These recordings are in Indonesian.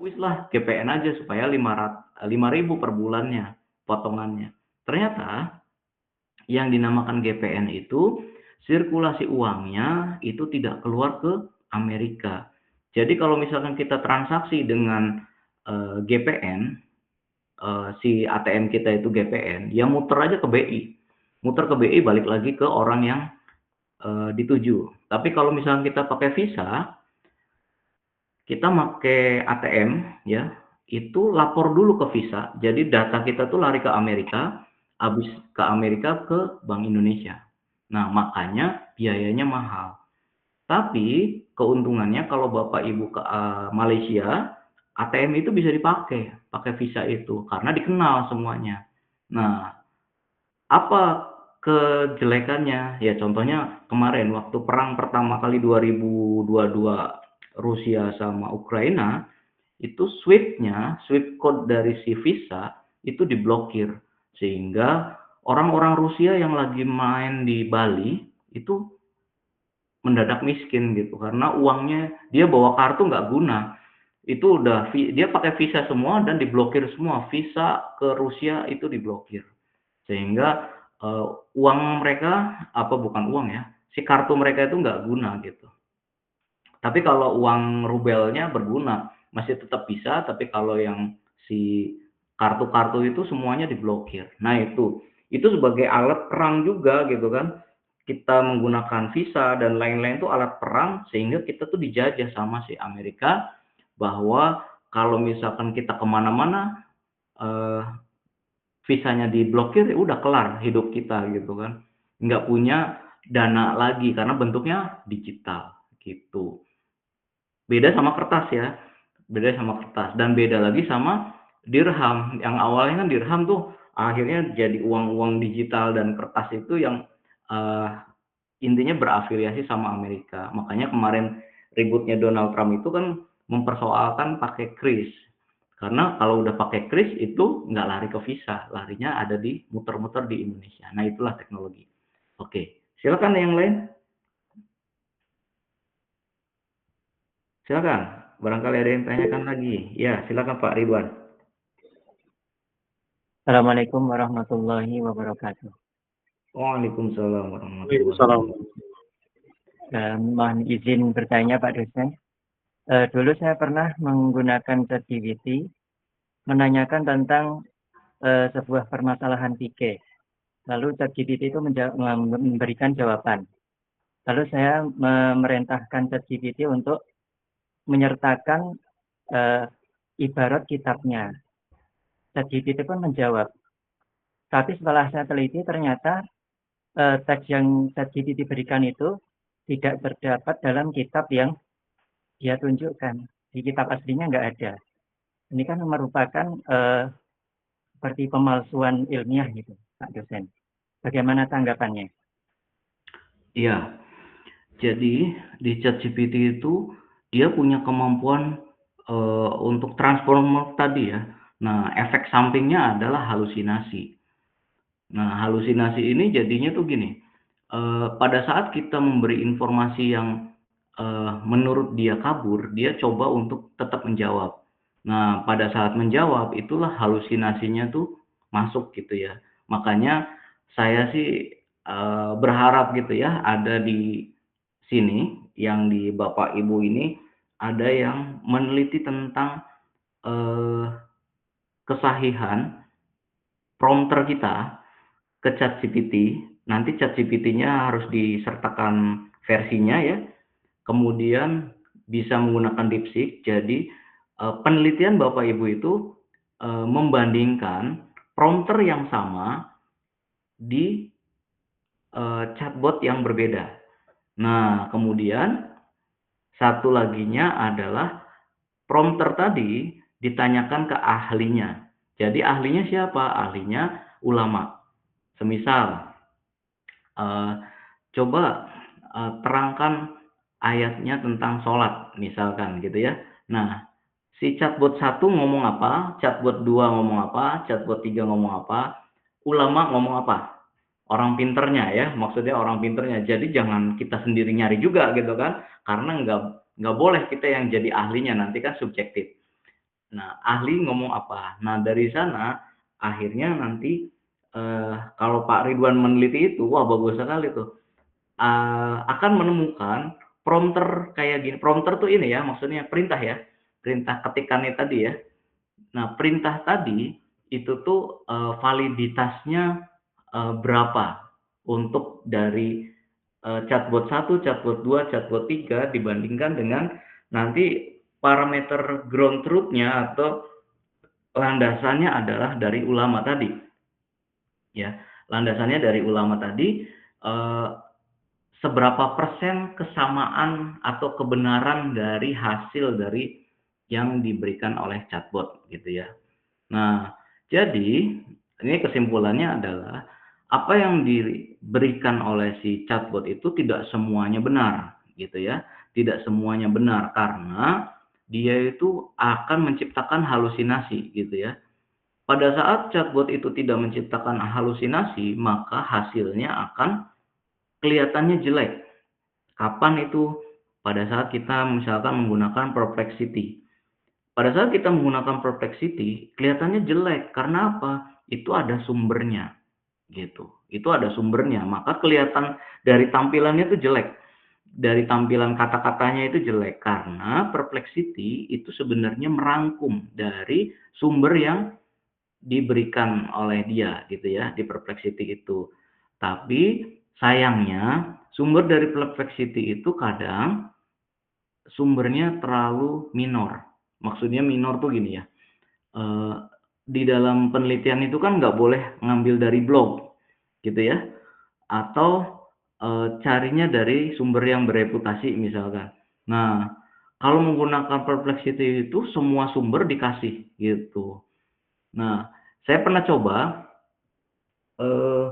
Wislah GPN aja supaya 5.000 per bulannya potongannya. Ternyata yang dinamakan GPN itu sirkulasi uangnya itu tidak keluar ke Amerika. Jadi kalau misalkan kita transaksi dengan GPN, si ATM kita itu GPN, ya muter aja ke BI. Muter ke BI balik lagi ke orang yang dituju. Tapi kalau misalkan kita pakai Visa, kita pakai ATM ya, itu lapor dulu ke Visa. Jadi data kita tuh lari ke Amerika, habis ke Amerika ke Bank Indonesia. Nah, makanya biayanya mahal. Tapi keuntungannya kalau Bapak Ibu ke Malaysia, ATM itu bisa dipakai, pakai Visa itu karena dikenal semuanya. Nah, apa kejelekannya? Ya contohnya kemarin waktu perang pertama kali 2022 Rusia sama Ukraina, itu Swift code dari si Visa itu diblokir. Sehingga orang-orang Rusia yang lagi main di Bali itu mendadak miskin gitu karena uangnya dia bawa kartu nggak guna. Itu udah dia pakai Visa semua dan diblokir semua. Visa ke Rusia itu diblokir. Sehingga uang mereka apa bukan uang ya, si kartu mereka itu nggak guna gitu. Tapi kalau uang rubelnya berguna, masih tetap bisa, tapi kalau yang si kartu-kartu itu semuanya diblokir. Nah itu sebagai alat perang juga gitu kan. Kita menggunakan Visa dan lain-lain itu alat perang sehingga kita tuh dijajah sama si Amerika bahwa kalau misalkan kita kemana-mana eh, visanya diblokir ya udah kelar hidup kita gitu kan. Nggak punya dana lagi karena bentuknya digital gitu. Beda sama kertas ya, beda sama kertas dan beda lagi sama dirham. Yang awalnya kan dirham tuh akhirnya jadi uang-uang digital dan kertas itu yang eh, intinya berafiliasi sama Amerika. Makanya kemarin ributnya Donald Trump itu kan mempersoalkan pakai kris. Karena kalau udah pakai kris itu nggak lari ke Visa, larinya ada di muter-muter di Indonesia. Nah itulah teknologi. Oke, silakan yang lain. Silakan. Barangkali ada yang tanyakan lagi. Ya, silakan Pak Ridwan. Assalamualaikum warahmatullahi wabarakatuh. Waalaikumsalam warahmatullahi Waalaikumsalam. wabarakatuh. Mohon izin bertanya Pak dosen. Dulu saya pernah menggunakan ChatGPT menanyakan tentang sebuah permasalahan fikih. Lalu ChatGPT itu memberikan jawaban. Lalu saya memerintahkan ChatGPT untuk menyertakan uh, ibarat kitabnya. ChatGPT pun menjawab. Tapi setelah saya teliti ternyata teks yang ChatGPT berikan itu tidak terdapat dalam kitab yang dia tunjukkan. Di kitab aslinya nggak ada. Ini kan merupakan seperti pemalsuan ilmiah gitu, Pak dosen. Bagaimana tanggapannya? Iya, jadi di ChatGPT itu dia punya kemampuan untuk transformer tadi ya. Nah, efek sampingnya adalah halusinasi. Nah, halusinasi ini jadinya tuh gini, pada saat kita memberi informasi yang menurut dia kabur, dia coba untuk tetap menjawab. Nah, pada saat menjawab itulah halusinasinya tuh masuk gitu ya. Makanya saya sih berharap gitu ya ada di sini yang di Bapak Ibu ini ada yang meneliti tentang eh, kesahihan prompter kita ke ChatGPT, nanti ChatGPT-nya harus disertakan versinya ya, kemudian bisa menggunakan DeepSeek. Jadi penelitian Bapak Ibu itu membandingkan prompter yang sama di chatbot yang berbeda. Nah, kemudian satu laginya adalah prompter tadi ditanyakan ke ahlinya. Jadi ahlinya siapa? Ahlinya ulama. Semisal Eee, coba, terangkan ayatnya tentang sholat, misalkan gitu ya. Nah, si chatbot satu ngomong apa, chatbot 2 ngomong apa, chatbot 3 ngomong apa, ulama ngomong apa. Orang pinternya ya, maksudnya orang pinternya. Jadi jangan kita sendiri nyari juga gitu kan, karena nggak boleh kita yang jadi ahlinya, nanti kan subjektif. Nah, ahli ngomong apa. Nah, dari sana akhirnya nanti kalau Pak Ridwan meneliti itu, wah bagus sekali tuh. Akan menemukan prompter kayak gini. Prompter tuh ini ya, maksudnya perintah ya. Perintah ketikannya tadi ya. Nah, perintah tadi itu tuh validitasnya berapa untuk dari chatbot 1, chatbot 2, chatbot 3 dibandingkan dengan nanti parameter ground truth-nya atau landasannya adalah dari ulama tadi, ya. Landasannya dari ulama tadi, eh, seberapa persen kesamaan atau kebenaran dari hasil dari yang diberikan oleh chatbot, gitu ya. Nah, jadi ini kesimpulannya adalah apa yang diberikan oleh si chatbot itu tidak semuanya benar, gitu ya. Tidak semuanya benar karena dia itu akan menciptakan halusinasi, gitu ya. Pada saat chatbot itu tidak menciptakan halusinasi, maka hasilnya akan kelihatannya jelek. Kapan itu? Pada saat kita misalkan menggunakan Perplexity. Pada saat kita menggunakan Perplexity, kelihatannya jelek. Karena apa? Itu ada sumbernya, gitu. Itu ada sumbernya, maka kelihatan dari tampilannya itu jelek. Dari tampilan kata-katanya itu jelek karena Perplexity itu sebenarnya merangkum dari sumber yang diberikan oleh dia gitu ya di Perplexity itu. Tapi sayangnya sumber dari Perplexity itu kadang sumbernya terlalu minor. Maksudnya minor tuh gini ya. eh, di dalam penelitian itu kan nggak boleh ngambil dari blog gitu ya, atau carinya dari sumber yang bereputasi misalkan. Nah, kalau menggunakan Perplexity itu semua sumber dikasih gitu. Nah, saya pernah coba, eh,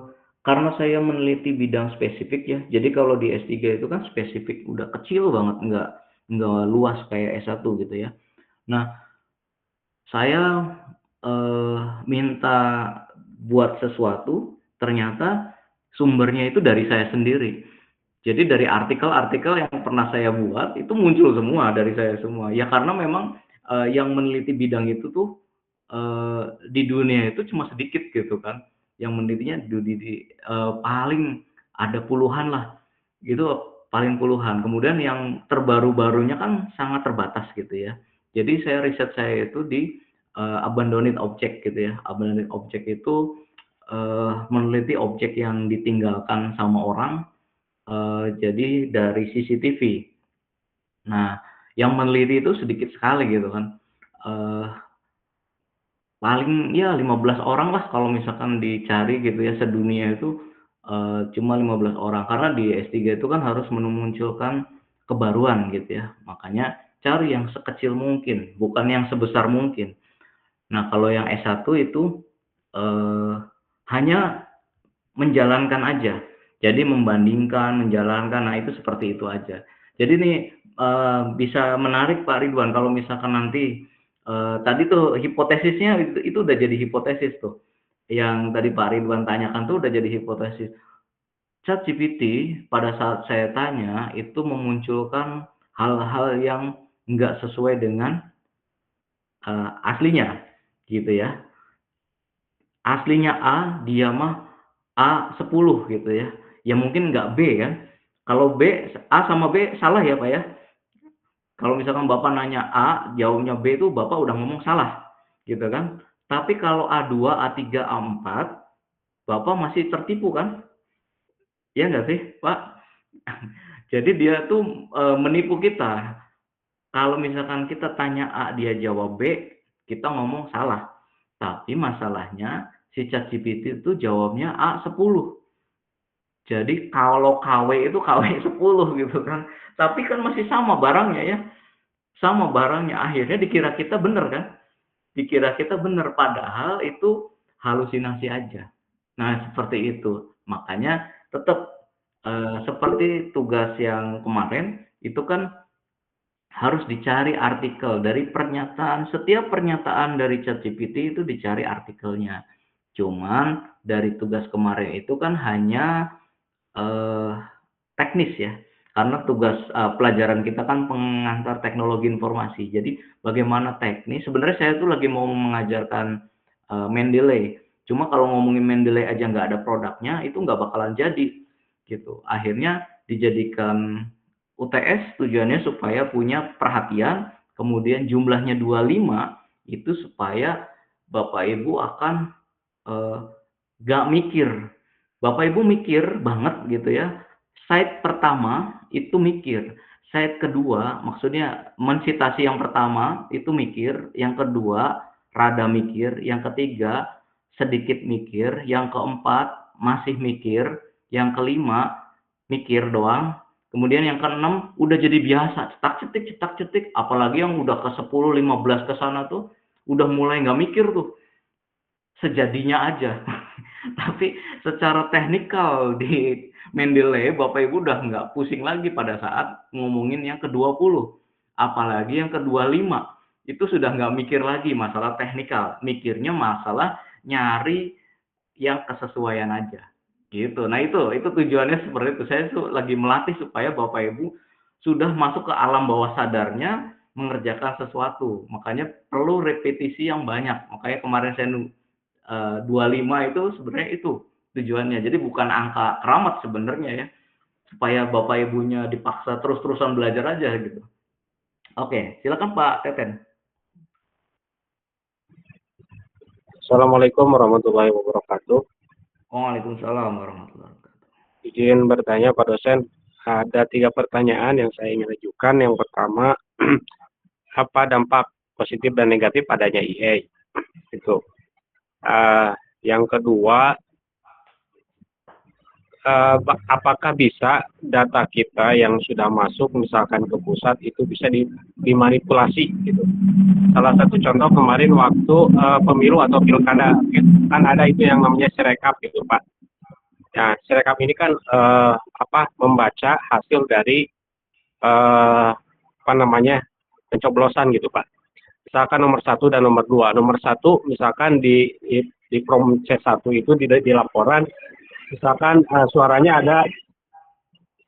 karena saya meneliti bidang spesifik ya, jadi kalau di S3 itu kan spesifik, udah kecil banget, nggak luas kayak S1 gitu ya. Nah, saya minta buat sesuatu, ternyata sumbernya itu dari saya sendiri. Jadi dari artikel-artikel yang pernah saya buat itu muncul semua dari saya semua. Ya karena memang yang meneliti bidang itu tuh di dunia itu cuma sedikit gitu kan. Yang menelitinya paling ada puluhan lah. Gitu paling puluhan. Kemudian yang terbaru-barunya kan sangat terbatas gitu ya. Jadi riset saya itu di abandoned object gitu ya. Abandoned object itu meneliti objek yang ditinggalkan sama orang, jadi dari CCTV. Nah, yang meneliti itu sedikit sekali gitu kan, eee, paling ya 15 orang lah kalau misalkan dicari gitu ya sedunia itu, cuma 15 orang. Karena di S3 itu kan harus memunculkan kebaruan gitu ya, makanya cari yang sekecil mungkin, bukan yang sebesar mungkin. Nah, kalau yang S1 itu, eee, hanya menjalankan aja. Jadi membandingkan, menjalankan, nah itu seperti itu aja. Jadi nih, bisa menarik Pak Ridwan kalau misalkan nanti, tadi tuh hipotesisnya itu udah jadi hipotesis tuh. Yang tadi Pak Ridwan tanyakan tuh udah jadi hipotesis. ChatGPT pada saat saya tanya itu memunculkan hal-hal yang nggak sesuai dengan, aslinya, gitu ya. Aslinya A, dia mah A10 gitu ya. Ya mungkin nggak B kan. Kalau A sama B salah ya Pak ya. Kalau misalkan Bapak nanya A, jawabnya B itu Bapak udah ngomong salah. Gitu kan. Tapi kalau A2, A3, A4, Bapak masih tertipu kan? Ya nggak sih Pak? Jadi dia tuh menipu kita. Kalau misalkan kita tanya A, dia jawab B, kita ngomong salah. Tapi masalahnya si ChatGPT itu jawabnya A10. Jadi kalau KW itu KW 10 gitu kan. Tapi kan masih sama barangnya ya. Sama barangnya. Akhirnya dikira kita bener kan. Dikira kita bener. Padahal itu halusinasi aja. Nah seperti itu. Makanya tetap seperti tugas yang kemarin. Itu kan harus dicari artikel. Dari pernyataan. Setiap pernyataan dari ChatGPT itu dicari artikelnya. Cuman dari tugas kemarin itu kan hanya teknis ya. karena tugas pelajaran kita kan pengantar teknologi informasi. Jadi bagaimana teknis, sebenarnya saya tuh lagi mau mengajarkan Mendeley. Cuma kalau ngomongin Mendeley aja nggak ada produknya, itu nggak bakalan jadi gitu. Akhirnya dijadikan UTS tujuannya supaya punya perhatian, kemudian jumlahnya 25 itu supaya Bapak Ibu akan eh, nggak mikir. Bapak Ibu mikir banget gitu ya. Side pertama itu mikir. Side kedua, maksudnya mensitasi yang pertama itu mikir, yang kedua rada mikir, yang ketiga sedikit mikir, yang keempat masih mikir, yang kelima mikir doang, kemudian yang keenam udah jadi biasa, cetak cetik, apalagi yang udah ke 10, 15 ke sana tuh udah mulai nggak mikir tuh, sejadinya aja. Tapi secara teknikal di Mendeley, Bapak Ibu udah nggak pusing lagi pada saat ngomongin yang ke-20. Apalagi yang ke-25. Itu sudah nggak mikir lagi masalah teknikal. Mikirnya masalah nyari yang kesesuaian aja. Gitu. Nah itu tujuannya seperti itu. Saya tuh lagi melatih supaya Bapak Ibu sudah masuk ke alam bawah sadarnya mengerjakan sesuatu. Makanya perlu repetisi yang banyak. Makanya kemarin saya 25 itu sebenarnya itu tujuannya. Jadi bukan angka keramat sebenarnya ya, supaya Bapak Ibunya dipaksa terus-terusan belajar aja gitu. Oke, silakan Pak Teten. Assalamualaikum warahmatullahi wabarakatuh. Waalaikumsalam warahmatullahi wabarakatuh. Izin bertanya Pak dosen, ada 3 pertanyaan yang saya ingin ajukan. Yang pertama, apa dampak positif dan negatif adanya IA? Itu. Yang kedua, apakah bisa data kita yang sudah masuk misalkan ke pusat itu bisa dimanipulasi gitu? Salah satu contoh kemarin waktu pemilu atau pilkada, kan ada itu yang namanya Sirekap gitu Pak. Nah, Sirekap ini kan membaca hasil dari pencoblosan gitu Pak. Misalkan nomor 1 dan nomor 2. Nomor 1 misalkan di prom C1 itu di laporan misalkan suaranya ada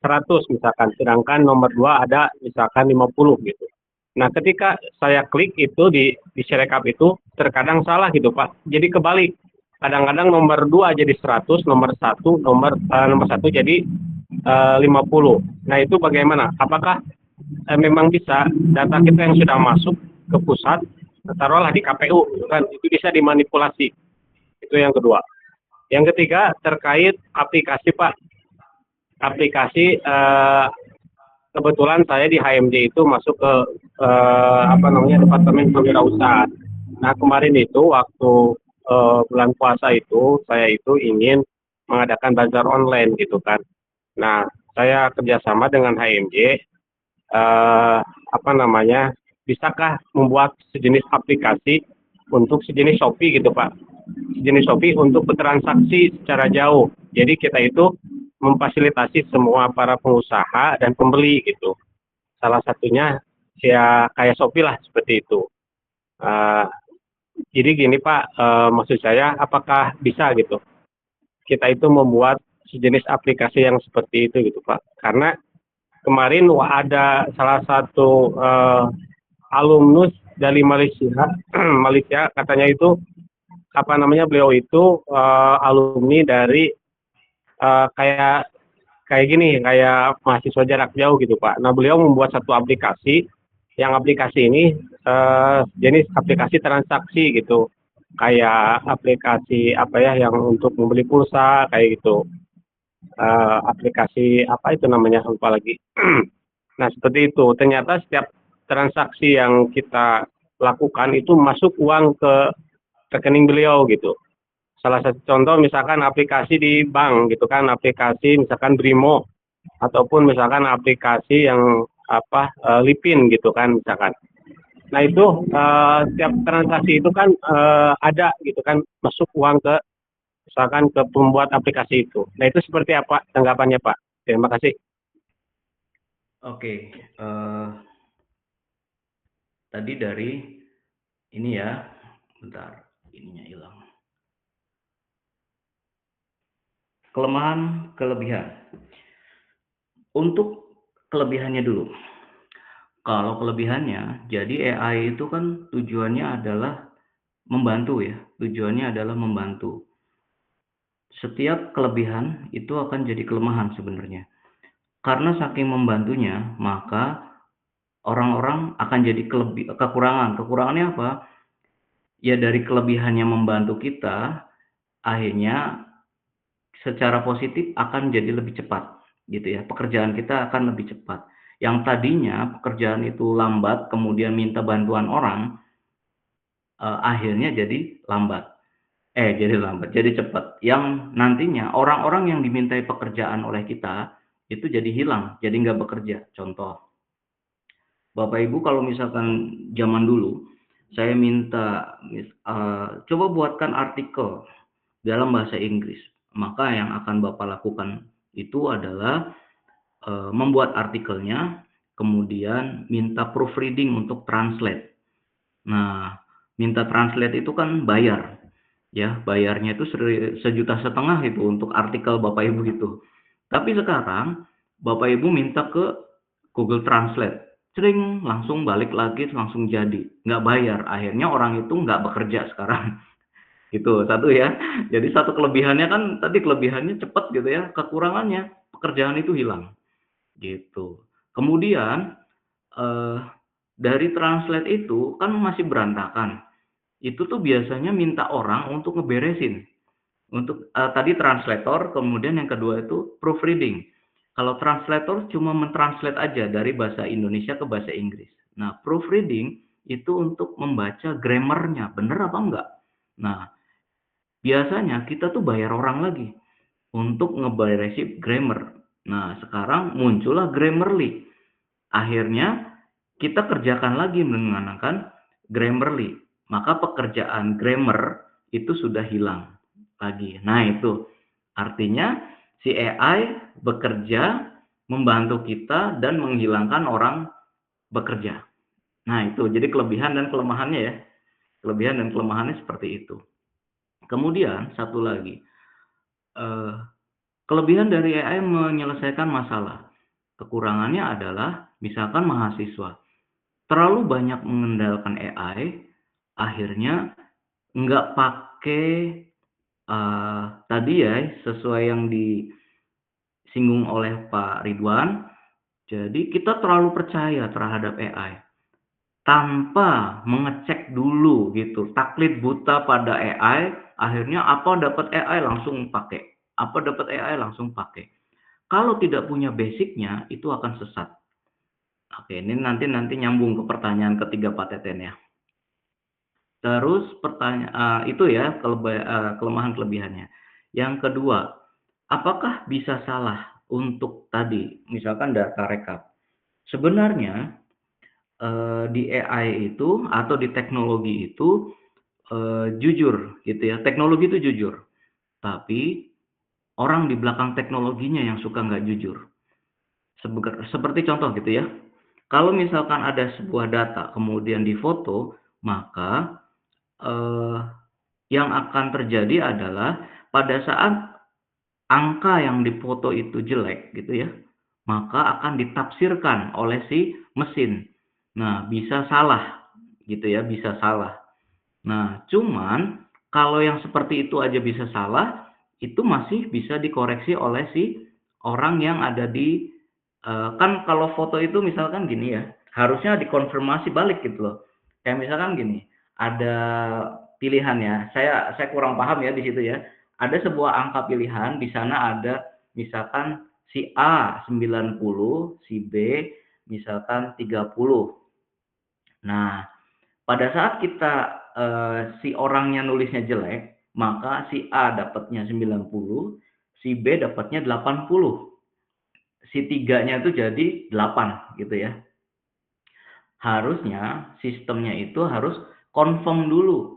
100 misalkan, sedangkan nomor 2 ada misalkan 50 gitu. Nah, ketika saya klik itu di Sirekap itu terkadang salah gitu Pak. Jadi kebalik. Kadang-kadang nomor 2 jadi 100, nomor 1 jadi 50. Nah, itu bagaimana? Apakah memang bisa data kita yang sudah masuk ke pusat, taruhlah di KPU, gitu kan, itu bisa dimanipulasi? Itu yang kedua. Yang ketiga terkait aplikasi Pak. Aplikasi kebetulan saya di HMJ itu masuk ke Departemen Kewirausahaan. Nah, kemarin itu waktu bulan puasa itu saya itu ingin mengadakan bazar online gitu kan. Nah, saya kerjasama dengan HMJ, bisakah membuat sejenis aplikasi untuk sejenis Shopee gitu Pak. Sejenis Shopee untuk bertransaksi secara jauh. Jadi kita itu memfasilitasi semua para pengusaha dan pembeli gitu. Salah satunya ya kayak Shopee lah seperti itu. Jadi gini Pak, maksud saya apakah bisa gitu kita itu membuat sejenis aplikasi yang seperti itu gitu Pak. Karena kemarin ada salah satu alumnus dari Malaysia, Malaysia katanya itu beliau itu alumni dari kayak gini, kayak mahasiswa jarak jauh gitu Pak. Nah, beliau membuat satu aplikasi, yang aplikasi ini jenis aplikasi transaksi gitu, kayak aplikasi yang untuk membeli pulsa kayak gitu. Aplikasi apa itu namanya, lupa lagi. Nah, seperti itu. Ternyata setiap transaksi yang kita lakukan itu masuk uang ke rekening beliau gitu. Salah satu contoh misalkan aplikasi di bank gitu kan, aplikasi misalkan Brimo ataupun misalkan aplikasi yang Lipin gitu kan misalkan. Nah, itu setiap transaksi itu kan ada gitu kan masuk uang ke misalkan ke pembuat aplikasi itu. Nah, itu seperti apa tanggapannya Pak? Terima kasih. Oke, tadi dari ini ya, bentar, ininya hilang. Kelemahan, kelebihan. Untuk kelebihannya dulu. Kalau kelebihannya, jadi AI itu kan tujuannya adalah membantu ya, tujuannya adalah membantu. Setiap kelebihan itu akan jadi kelemahan sebenarnya. Karena saking membantunya, maka orang-orang akan jadi kekurangan. Kekurangannya apa? Ya dari kelebihannya membantu kita, akhirnya secara positif akan jadi lebih cepat, gitu ya. Pekerjaan kita akan lebih cepat. Yang tadinya pekerjaan itu lambat, kemudian minta bantuan orang, akhirnya jadi lambat. Jadi cepat. Yang nantinya orang-orang yang dimintai pekerjaan oleh kita itu jadi hilang, jadi nggak bekerja. Contoh, Bapak Ibu kalau misalkan zaman dulu, saya minta coba buatkan artikel dalam bahasa Inggris. Maka yang akan Bapak lakukan itu adalah membuat artikelnya, kemudian minta proofreading untuk translate. Nah, minta translate itu kan bayar. Ya, bayarnya itu 1,5 juta itu untuk artikel Bapak Ibu itu. Tapi sekarang Bapak Ibu minta ke Google Translate, sering langsung balik lagi langsung jadi, nggak bayar. Akhirnya orang itu nggak bekerja sekarang. Itu satu ya. Jadi satu kelebihannya kan tadi kelebihannya cepat gitu ya, kekurangannya pekerjaan itu hilang gitu. Kemudian eh, dari translate itu kan masih berantakan. Itu tuh biasanya minta orang untuk ngeberesin. Untuk tadi translator, kemudian yang kedua itu proofreading. Kalau translator cuma mentranslate aja dari bahasa Indonesia ke bahasa Inggris. Nah, proofreading itu untuk membaca grammarnya, bener apa enggak. Nah, biasanya kita tuh bayar orang lagi untuk ngeberesin grammar. Nah, sekarang muncullah Grammarly. Akhirnya kita kerjakan lagi menggunakan Grammarly. Maka pekerjaan grammar itu sudah hilang lagi. Nah, itu artinya si AI bekerja membantu kita dan menghilangkan orang bekerja. Nah, itu jadi kelebihan dan kelemahannya ya. Kelebihan dan kelemahannya seperti itu. Kemudian satu lagi, eh, kelebihan dari AI menyelesaikan masalah. Kekurangannya adalah misalkan mahasiswa terlalu banyak mengandalkan AI, akhirnya nggak pakai tadi ya sesuai yang disinggung oleh Pak Ridwan. Jadi kita terlalu percaya terhadap AI tanpa mengecek dulu gitu, taklid buta pada AI, akhirnya apa dapat AI langsung pakai, apa dapat AI langsung pakai. Kalau tidak punya basicnya itu akan sesat. Oke, ini nanti nyambung ke pertanyaan ketiga Pak Teten ya. Terus pertanyaan itu ya kelemahan kelebihannya. Yang kedua, apakah bisa salah untuk tadi misalkan data rekap? Sebenarnya di AI itu atau di teknologi itu jujur gitu ya. Teknologi itu jujur, tapi orang di belakang teknologinya yang suka nggak jujur. Seperti contoh gitu ya. Kalau misalkan ada sebuah data kemudian difoto, maka eh, yang akan terjadi adalah pada saat angka yang difoto itu jelek gitu ya, maka akan ditafsirkan oleh si mesin. Nah, bisa salah gitu ya, bisa salah. Nah, cuman kalau yang seperti itu aja bisa salah, itu masih bisa dikoreksi oleh si orang yang ada di kan kalau foto itu misalkan gini ya, harusnya dikonfirmasi balik gitu loh. Kayak misalkan gini, ada pilihannya. Saya kurang paham ya di situ ya. Ada sebuah angka pilihan, di sana ada misalkan si A 90, si B misalkan 30. Nah, pada saat kita si orangnya nulisnya jelek, maka si A dapatnya 90, si B dapatnya 80. Si tiganya itu jadi 8 gitu ya. Harusnya sistemnya itu harus confirm dulu.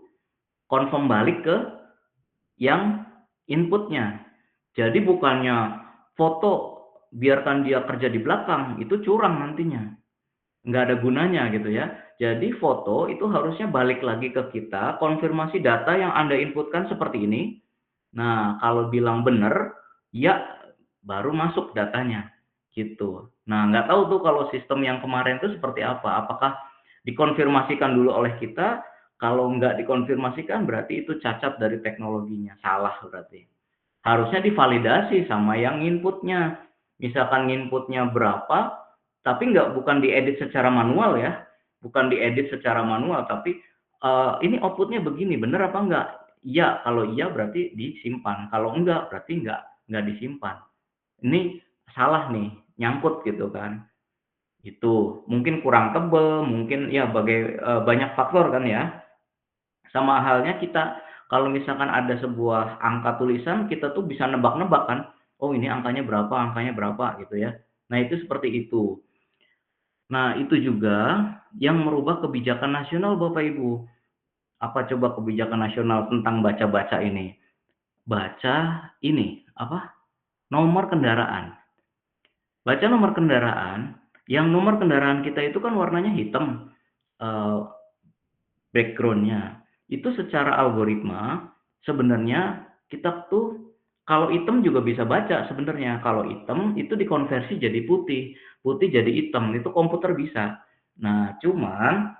Confirm balik ke yang inputnya. Jadi bukannya foto biarkan dia kerja di belakang, itu curang nantinya. Nggak ada gunanya gitu ya. Jadi foto itu harusnya balik lagi ke kita, konfirmasi data yang Anda inputkan seperti ini. Nah, kalau bilang benar, ya baru masuk datanya. gitu. Nah, nggak tahu tuh kalau sistem yang kemarin itu seperti apa. Apakah dikonfirmasikan dulu oleh kita? Kalau nggak dikonfirmasikan berarti itu cacat dari teknologinya, salah berarti. Harusnya divalidasi sama yang inputnya. Misalkan inputnya berapa, tapi bukan diedit secara manual ya, bukan diedit secara manual, tapi ini outputnya begini, bener apa enggak? Iya, kalau iya berarti disimpan, kalau enggak berarti enggak disimpan. Ini salah nih, nyangkut gitu kan. Itu mungkin kurang tebel, mungkin ya banyak faktor kan ya. Sama halnya kita kalau misalkan ada sebuah angka tulisan, kita tuh bisa nebak-nebak kan, oh ini angkanya berapa gitu ya. Nah itu seperti itu. Nah itu juga yang merubah kebijakan nasional Bapak Ibu. Apa coba kebijakan nasional tentang baca-baca ini? Baca ini, apa? Nomor kendaraan. Baca nomor kendaraan, yang nomor kendaraan kita itu kan warnanya hitam, eh, backgroundnya itu secara algoritma sebenarnya kita tuh kalau hitam juga bisa baca sebenarnya. Kalau hitam itu dikonversi jadi putih, putih jadi hitam, itu komputer bisa. Nah cuman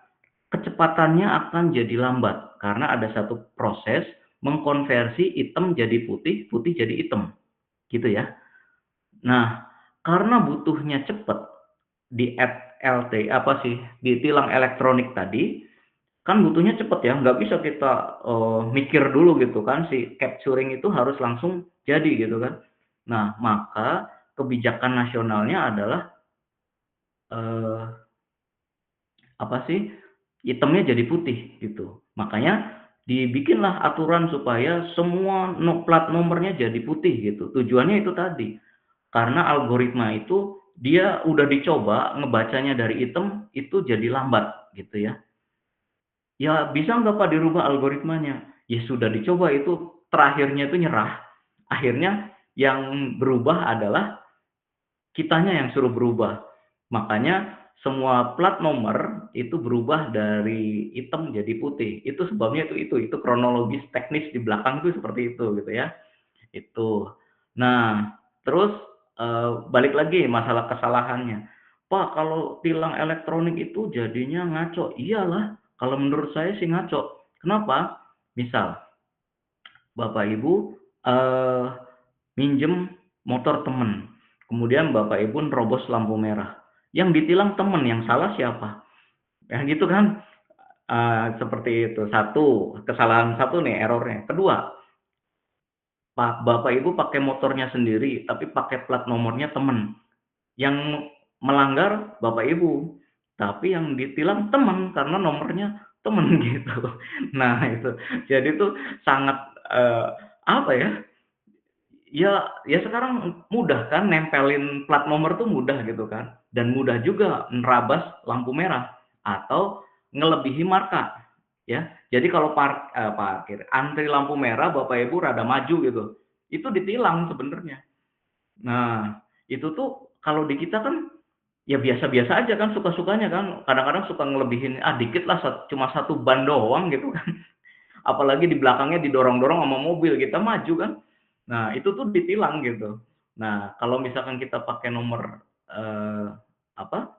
kecepatannya akan jadi lambat karena ada satu proses mengkonversi hitam jadi putih, putih jadi hitam gitu ya. Nah karena butuhnya cepet di LT apa sih, di tilang elektronik tadi, kan butuhnya cepet ya, nggak bisa kita mikir dulu gitu kan, si capturing itu harus langsung jadi gitu kan. Nah maka kebijakan nasionalnya adalah eh, apa sih, hitamnya jadi putih gitu. Makanya dibikinlah aturan supaya semua plat nomornya jadi putih gitu. Tujuannya itu tadi, karena algoritma itu dia udah dicoba ngebacanya dari hitam itu jadi lambat gitu ya. Ya bisa nggak Pak dirubah algoritmanya? Ya sudah dicoba itu, terakhirnya itu nyerah. Akhirnya yang berubah adalah kitanya yang suruh berubah. Makanya semua plat nomor itu berubah dari hitam jadi putih. Itu sebabnya itu kronologis teknis di belakang itu seperti itu gitu ya. Itu. Nah, terus balik lagi masalah kesalahannya. Pak, kalau tilang elektronik itu jadinya ngaco. Iyalah, kalau menurut saya sih ngaco. Kenapa? Misal, Bapak Ibu eh, minjem motor temen, kemudian Bapak Ibu nerobos lampu merah. Yang ditilang temen, yang salah siapa? Ya gitu kan? Seperti itu. Satu, kesalahan satu nih errornya. Kedua, Pak, Bapak Ibu pakai motornya sendiri, tapi pakai plat nomornya temen. Yang melanggar Bapak Ibu, tapi yang ditilang temen karena nomornya temen gitu. Nah itu, jadi itu sangat apa ya? Ya sekarang mudah kan nempelin plat nomor tuh mudah gitu kan, dan mudah juga nerabas lampu merah atau ngelebihi marka ya. Jadi kalau parkir antri lampu merah Bapak Ibu rada maju gitu, itu ditilang sebenarnya. Nah itu tuh kalau di kita kan ya biasa-biasa aja kan, suka-sukanya kan, kadang-kadang suka ngelebihin dikit lah, cuma satu ban doang gitu kan. Apalagi di belakangnya didorong-dorong sama mobil, kita maju kan. Nah, itu tuh ditilang gitu. Nah, kalau misalkan kita pakai nomor apa?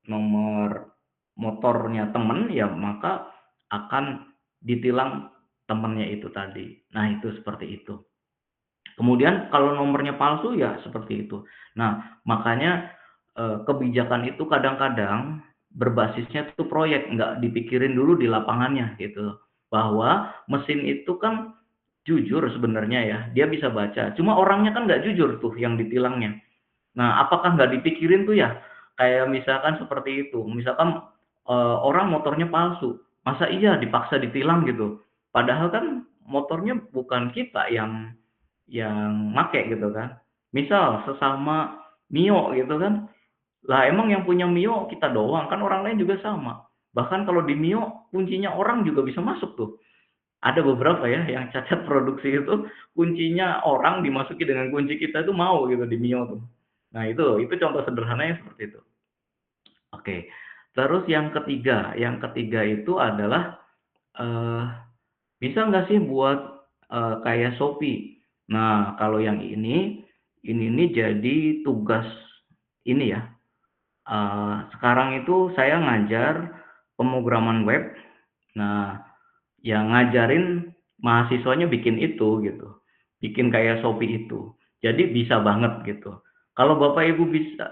Nomor motornya temen ya maka akan ditilang temennya itu tadi. Nah, itu seperti itu. Kemudian kalau nomornya palsu ya seperti itu. Nah, makanya kebijakan itu kadang-kadang berbasisnya itu proyek, nggak dipikirin dulu di lapangannya gitu. Bahwa mesin itu kan jujur sebenarnya ya, dia bisa baca. Cuma orangnya kan nggak jujur tuh yang ditilangnya. Nah, apakah nggak dipikirin tuh ya? Kayak misalkan seperti itu. Misalkan orang motornya palsu, masa iya dipaksa ditilang gitu? Padahal kan motornya bukan kita yang make gitu kan. Misal sesama Mio gitu kan. Lah emang yang punya Mio kita doang, kan orang lain juga sama. Bahkan kalau di Mio kuncinya orang juga bisa masuk tuh. Ada beberapa ya yang cacat produksi itu kuncinya orang dimasuki dengan kunci kita itu mau gitu di Mio tuh. Nah itu contoh sederhananya seperti itu. Oke. Terus yang ketiga itu adalah eh, bisa nggak sih buat kayak Shopee? Nah, kalau yang ini nih jadi tugas ini ya, sekarang itu saya ngajar pemrograman web. Nah, yang ngajarin mahasiswanya bikin itu gitu, bikin kayak Shopee itu. Jadi bisa banget gitu. Kalau Bapak Ibu bisa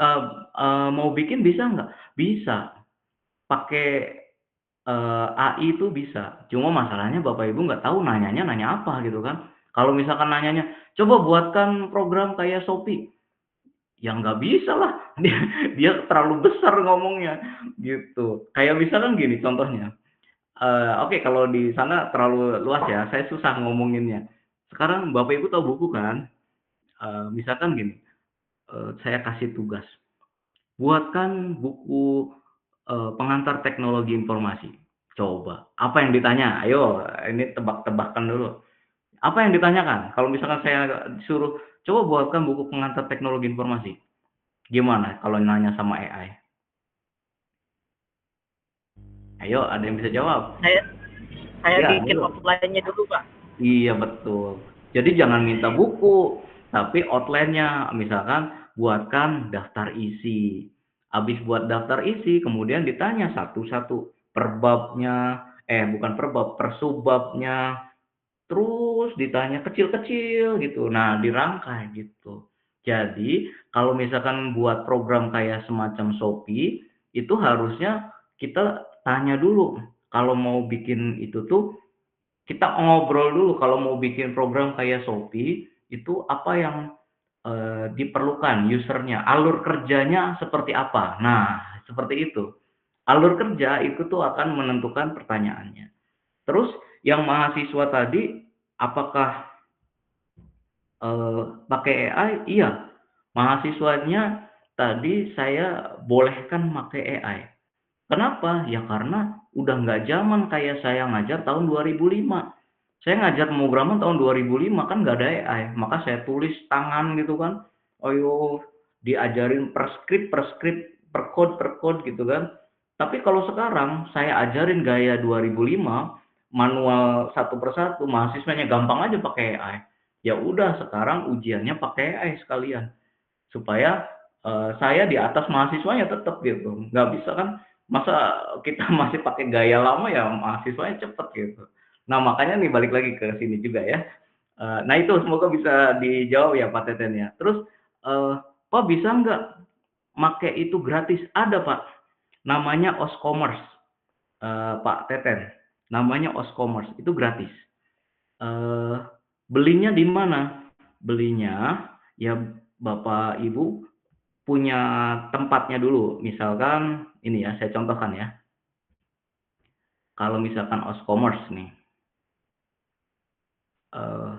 mau bikin bisa nggak? Bisa. Pakai AI itu bisa. Cuma masalahnya Bapak Ibu nggak tahu nanyanya nanya apa gitu kan. Kalau misalkan nanyanya, coba buatkan program kayak Shopee, ya nggak bisa lah. Dia terlalu besar ngomongnya gitu. Kayak misalkan gini contohnya. Oke, kalau di sana terlalu luas ya, saya susah ngomonginnya. Sekarang Bapak Ibu tahu buku kan? Misalkan gini, saya kasih tugas, buatkan buku pengantar teknologi informasi. Coba, apa yang ditanya? Ayo, ini tebak-tebakan dulu. Apa yang ditanyakan? Kalau misalkan saya suruh, coba buatkan buku pengantar teknologi informasi. Gimana kalau nanya sama AI? Ayo, ada yang bisa jawab? Saya Ya, bikin ayo. offline-nya dulu, Pak. Iya betul. Jadi jangan minta buku, tapi outline-nya. Misalkan buatkan daftar isi. Habis buat daftar isi, kemudian ditanya satu-satu per babnya, bukan per bab, per subbabnya. Terus ditanya kecil-kecil gitu. Nah, dirangkai gitu. Jadi, kalau misalkan buat program kayak semacam Shopee, itu harusnya kita tanya dulu. Kalau mau bikin itu tuh kita ngobrol dulu kalau mau bikin program kayak Shopee, itu apa yang, diperlukan usernya, alur kerjanya seperti apa. Nah, seperti itu. Alur kerja itu tuh akan menentukan pertanyaannya. Terus yang mahasiswa tadi, apakah, pakai AI? Iya, mahasiswanya tadi saya bolehkan pakai AI. Kenapa? Ya karena udah nggak zaman kayak saya ngajar tahun 2005. Saya ngajar pemrograman tahun 2005 kan nggak ada AI, maka saya tulis tangan gitu kan. Ayo diajarin per skrip, per code gitu kan. Tapi kalau sekarang saya ajarin gaya 2005, manual satu persatu, mahasiswanya gampang aja pakai AI. Ya udah sekarang ujiannya pakai AI sekalian supaya saya di atas mahasiswanya tetap gitu. Nggak bisa kan masa kita masih pakai gaya lama ya mahasiswanya cepet gitu. Nah makanya nih balik lagi ke sini juga ya. Nah itu semoga bisa dijawab ya Pak Teten ya. Terus Pak bisa nggak make itu gratis? Ada Pak. Namanya Oscommerce Pak Teten. Namanya Oscommerce itu gratis. Eh, Belinya di mana? Belinya ya Bapak Ibu punya tempatnya dulu. Misalkan ini ya, saya contohkan ya. Kalau misalkan Oscommerce nih, eh,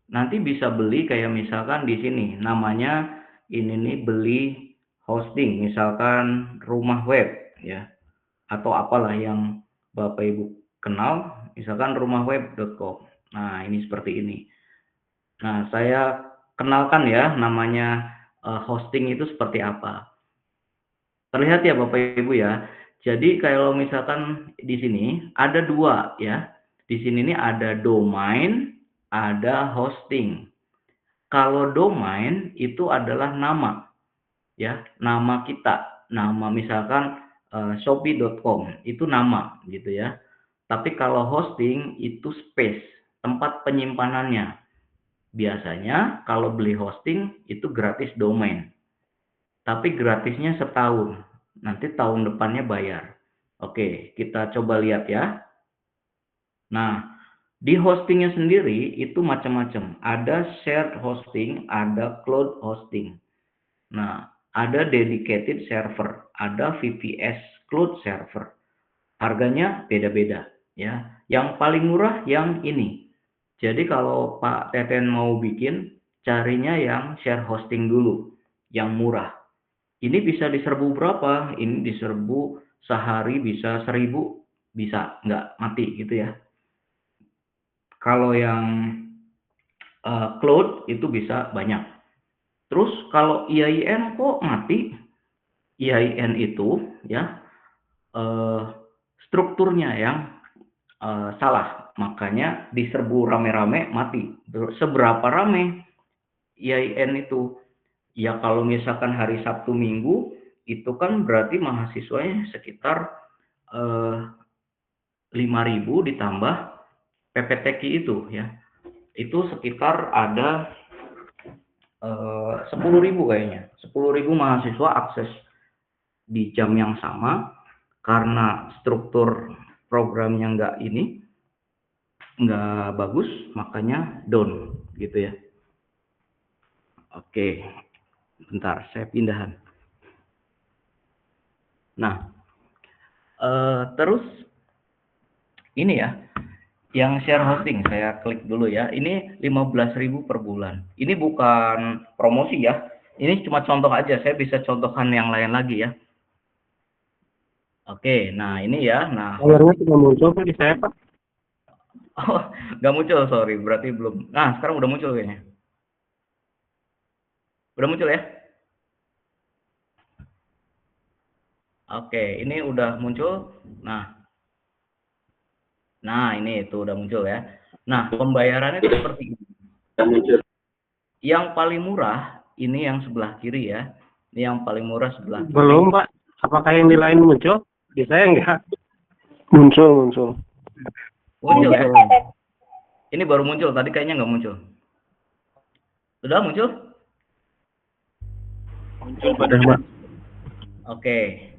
nanti bisa beli kayak misalkan di sini, namanya ini nih beli hosting, misalkan rumah web ya, atau apalah yang Bapak Ibu kenal, misalkan rumahweb.com. Nah, ini seperti ini. Nah, saya kenalkan ya namanya hosting itu seperti apa. Terlihat ya Bapak Ibu ya. Jadi kalau misalkan di sini ada dua ya. Di sini nih ada domain, ada hosting. Kalau domain itu adalah nama ya, nama kita. Nama misalkan shopee.com itu nama gitu ya. Tapi kalau hosting itu space, tempat penyimpanannya. Biasanya kalau beli hosting itu gratis domain. Tapi gratisnya setahun. Nanti tahun depannya bayar. Oke, kita coba lihat ya. Nah, di hostingnya sendiri itu macam-macam. Ada shared hosting, ada cloud hosting. Nah, ada dedicated server, ada VPS cloud server. Harganya beda-beda ya. Yang paling murah yang ini. Jadi kalau Pak Teten mau bikin, carinya yang share hosting dulu, yang murah. Ini bisa diserbu berapa? Ini diserbu sehari bisa 1000, bisa nggak mati gitu ya. Kalau yang cloud itu bisa banyak. Terus kalau IAIN kok mati? IAIN itu ya eh, strukturnya yang salah, makanya diserbu rame-rame mati. Seberapa rame IAIN itu? Ya kalau misalkan hari Sabtu Minggu itu kan berarti mahasiswanya sekitar 5.000 ditambah PPTQ itu ya. Itu sekitar ada 10.000 kayaknya. 10.000 mahasiswa akses di jam yang sama karena struktur programnya nggak bagus, makanya down gitu ya. Oke, bentar saya pindahan. Nah, terus ini ya, yang share hosting saya klik dulu ya. Ini 15.000 per bulan. Ini bukan promosi ya. Ini cuma contoh aja. Saya bisa contohkan yang lain lagi ya. Oke, nah ini ya. Nah, Layarnya tidak muncul Pak di saya Pak. oh, nggak muncul, sorry. Berarti belum. Nah, sekarang udah muncul kayaknya. Udah muncul ya? Oke, ini udah muncul. Nah ini itu udah muncul ya. Nah, pembayarannya itu seperti ini. Yang paling murah ini yang sebelah kiri ya. Ini yang paling murah sebelah kiri. Belum Pak. Apakah yang di lain muncul? Di saya enggak. Muncul. Muncul ya? Ini baru muncul, tadi kayaknya nggak muncul. Sudah muncul? Muncul pada Pak. Oke.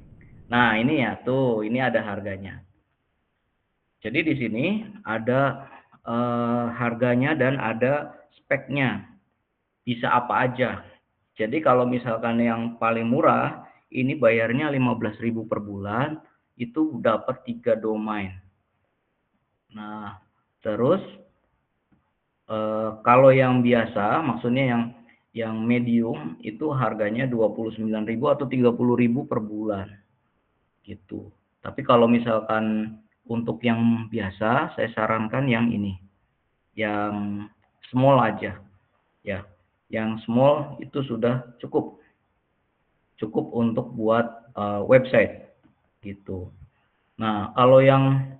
Nah ini ya, tuh ini ada harganya. Jadi di sini ada harganya dan ada speknya. Bisa apa aja. Jadi kalau misalkan yang paling murah, ini bayarnya 15.000 per bulan, itu dapat 3 domain. Nah, terus kalau yang biasa, maksudnya yang medium itu harganya 29.000 atau 30.000 per bulan. Gitu. Tapi kalau misalkan untuk yang biasa, saya sarankan yang ini. Yang small aja. Ya. Yang small itu sudah cukup untuk buat website gitu. Nah, kalau yang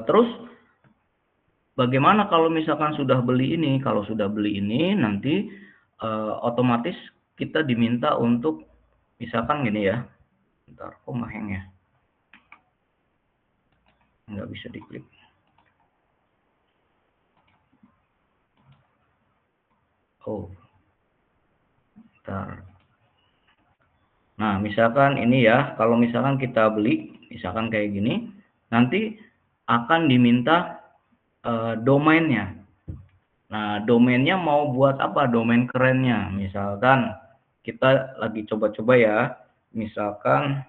terus bagaimana kalau misalkan sudah beli ini? Kalau sudah beli ini nanti otomatis kita diminta untuk misalkan gini ya. Bentar, kok ngeheng ya? Nggak bisa diklik. Oh, bentar. Nah, misalkan ini ya, kalau misalkan kita beli, misalkan kayak gini, nanti akan diminta domainnya. Nah, domainnya mau buat apa? Domain kerennya. Misalkan kita lagi coba-coba ya, misalkan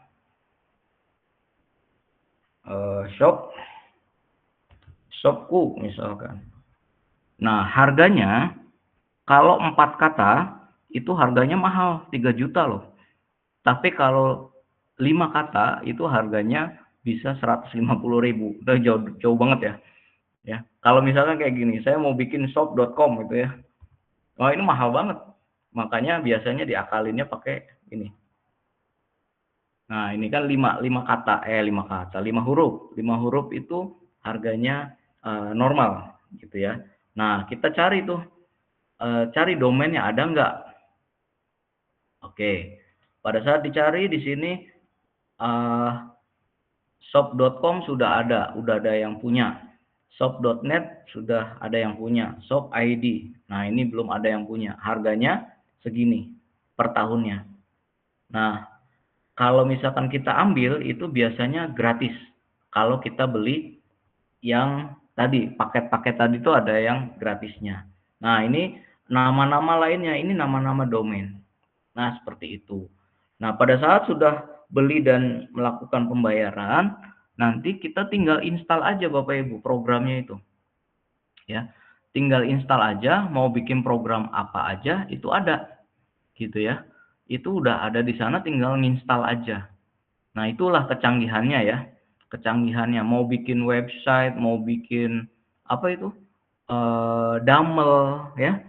shopku misalkan. Nah, harganya kalau 4 kata itu harganya mahal, 3 juta loh. Tapi kalau 5 kata itu harganya bisa 150.000. Udah jauh banget ya. Ya. Kalau misalkan kayak gini, saya mau bikin shop.com gitu ya. Wah, ini mahal banget. Makanya biasanya diakalinnya pakai ini. Nah, ini kan 5 huruf. 5 huruf itu harganya normal gitu ya. Nah, kita cari tuh cari domainnya ada nggak? Oke. Pada saat dicari di sini shop.com sudah ada yang punya. Shop.net sudah ada yang punya. Shop ID. Nah, ini belum ada yang punya. Harganya segini per tahunnya. Nah, kalau misalkan kita ambil itu biasanya gratis. Kalau kita beli yang tadi, paket-paket tadi itu ada yang gratisnya. Nah, ini nama-nama lainnya, ini nama-nama domain. Nah, seperti itu. Nah, pada saat sudah beli dan melakukan pembayaran, nanti kita tinggal install aja Bapak Ibu programnya itu. Ya. Tinggal install aja, mau bikin program apa aja itu ada. Gitu ya. Itu udah ada di sana, tinggal nginstal aja. Nah, itulah kecanggihannya ya. Kecanggihannya mau bikin website, mau bikin apa itu? Dumel ya.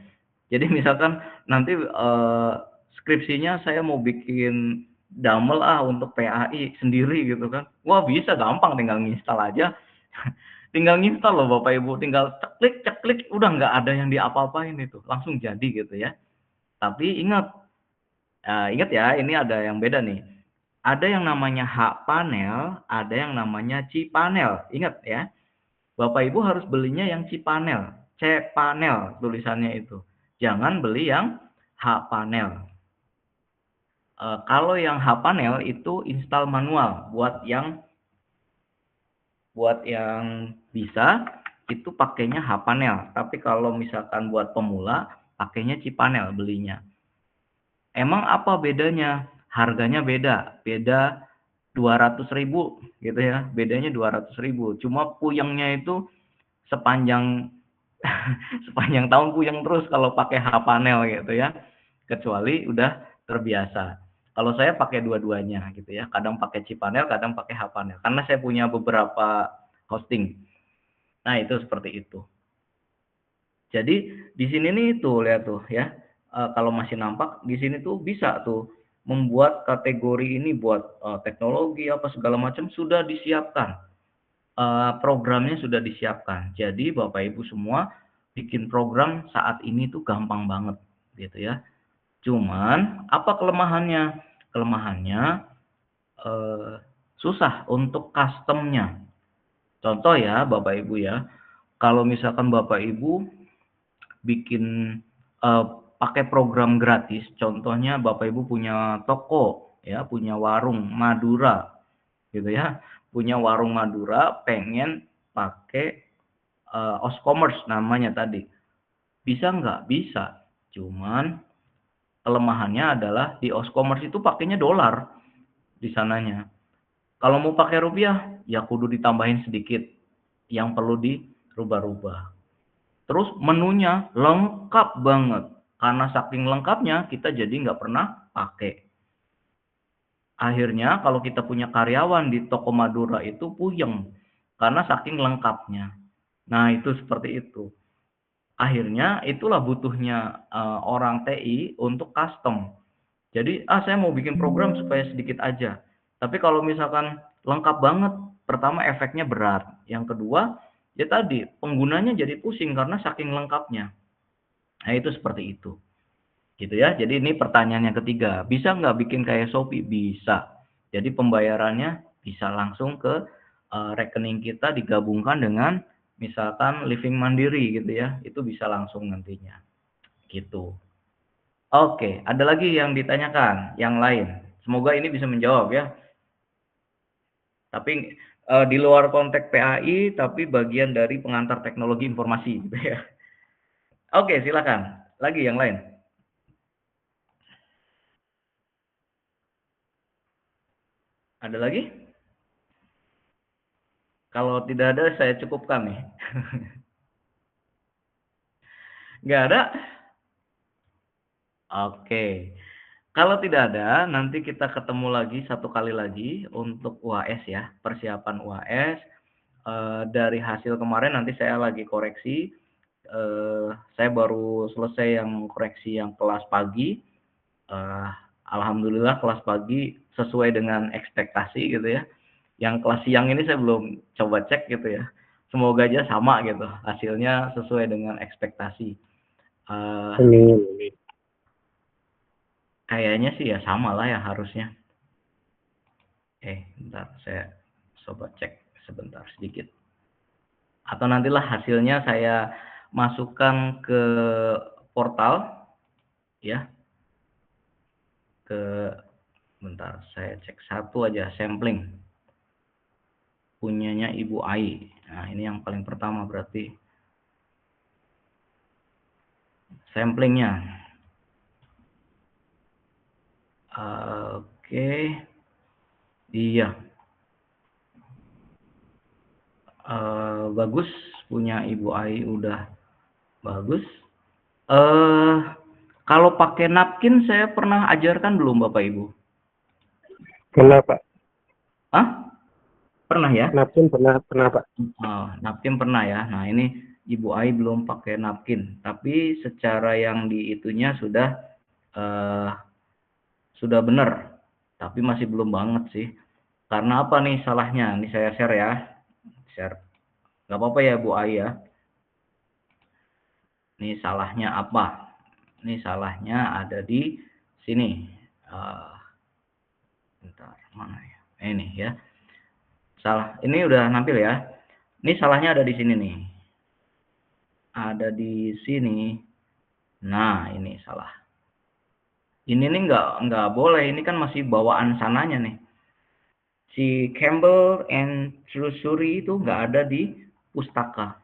Jadi misalkan nanti skripsinya saya mau bikin dumel untuk PAI sendiri gitu kan. Wah, bisa gampang tinggal nginstal aja. Tinggal nginstal loh Bapak Ibu, tinggal ceklik udah nggak ada yang diapa-apain itu. Langsung jadi gitu ya. Tapi ingat ya, ini ada yang beda nih. Ada yang namanya H panel, ada yang namanya C panel. Ingat ya, Bapak Ibu harus belinya yang C panel, C panel tulisannya itu. Jangan beli yang H panel. Kalau yang H panel itu install manual buat yang bisa itu pakainya H panel. Tapi kalau misalkan buat pemula pakainya C panel belinya. Emang apa bedanya? Harganya beda 200.000 gitu ya. Bedanya 200.000. Cuma puyengnya itu sepanjang sepanjang tahun puyeng terus kalau pakai H panel gitu ya. Kecuali udah terbiasa. Kalau saya pakai dua-duanya gitu ya. Kadang pakai C panel, kadang pakai H panel. Karena saya punya beberapa hosting. Nah, itu seperti itu. Jadi di sini nih tuh lihat tuh ya. Kalau masih nampak di sini tuh bisa tuh membuat kategori ini buat teknologi apa segala macam sudah disiapkan. Programnya sudah disiapkan. Jadi Bapak Ibu semua bikin program saat ini tuh gampang banget gitu ya. Cuman apa kelemahannya? Kelemahannya susah untuk customnya. Contoh ya Bapak Ibu ya. Kalau misalkan Bapak Ibu bikin pakai program gratis, contohnya Bapak Ibu punya toko ya, punya warung Madura gitu ya, punya warung Madura pengen pakai Oscommerce namanya tadi, bisa nggak? Bisa, cuman kelemahannya adalah di Oscommerce itu pakainya dolar di sananya. Kalau mau pakai rupiah ya kudu ditambahin sedikit yang perlu dirubah-rubah. Terus menunya lengkap banget. Karena saking lengkapnya kita jadi nggak pernah pakai. Akhirnya kalau kita punya karyawan di toko Madura itu puyeng. Karena saking lengkapnya. Nah itu seperti itu. Akhirnya itulah butuhnya orang TI untuk custom. Jadi saya mau bikin program supaya sedikit aja. Tapi kalau misalkan lengkap banget, pertama efeknya berat. Yang kedua, ya tadi penggunanya jadi pusing karena saking lengkapnya. Nah itu seperti itu. Gitu ya. Jadi ini pertanyaan yang ketiga. Bisa nggak bikin kayak Shopee? Bisa. Jadi pembayarannya bisa langsung ke rekening kita digabungkan dengan misalkan Living Mandiri gitu ya. Itu bisa langsung nantinya. Gitu. Oke, ada lagi yang ditanyakan, yang lain. Semoga ini bisa menjawab ya. Tapi di luar konteks PAI, tapi bagian dari pengantar teknologi informasi gitu ya. Oke, silakan. Lagi yang lain. Ada lagi? Kalau tidak ada, saya cukupkan nih. Nggak ada? Oke. Kalau tidak ada, nanti kita ketemu lagi satu kali lagi untuk UAS ya, persiapan UAS. Dari hasil kemarin nanti saya lagi koreksi. Saya baru selesai yang koreksi yang kelas pagi. Alhamdulillah kelas pagi sesuai dengan ekspektasi gitu ya. Yang kelas siang ini saya belum coba cek gitu ya. Semoga aja sama gitu, hasilnya sesuai dengan ekspektasi. Kayaknya sih ya sama lah ya harusnya. Bentar saya coba cek sebentar sedikit. Atau nantilah hasilnya saya masukkan ke portal ya. Bentar saya cek satu aja sampling. Punyanya Ibu Ai. Nah, ini yang paling pertama berarti. Samplingnya. Oke. Iya. Bagus. Punya Ibu Ai udah bagus. Kalau pakai napkin saya pernah ajarkan belum Bapak Ibu? Pernah Pak. Pernah ya? Napkin pernah Pak. Napkin pernah ya. Nah ini Ibu Ai belum pakai napkin. Tapi secara yang di itunya sudah benar. Tapi masih belum banget sih. Karena apa nih salahnya? Ini saya share ya. Share. Gak apa-apa ya Bu Ai ya. Ini salahnya apa? Ini salahnya ada di sini. Bentar, mana ya? Ini ya. Salah. Ini udah nampil ya. Ini salahnya ada di sini nih. Ada di sini. Nah, ini salah. Ini nih nggak boleh. Ini kan masih bawaan sananya nih. Si Campbell and Trusuri itu nggak ada di pustaka.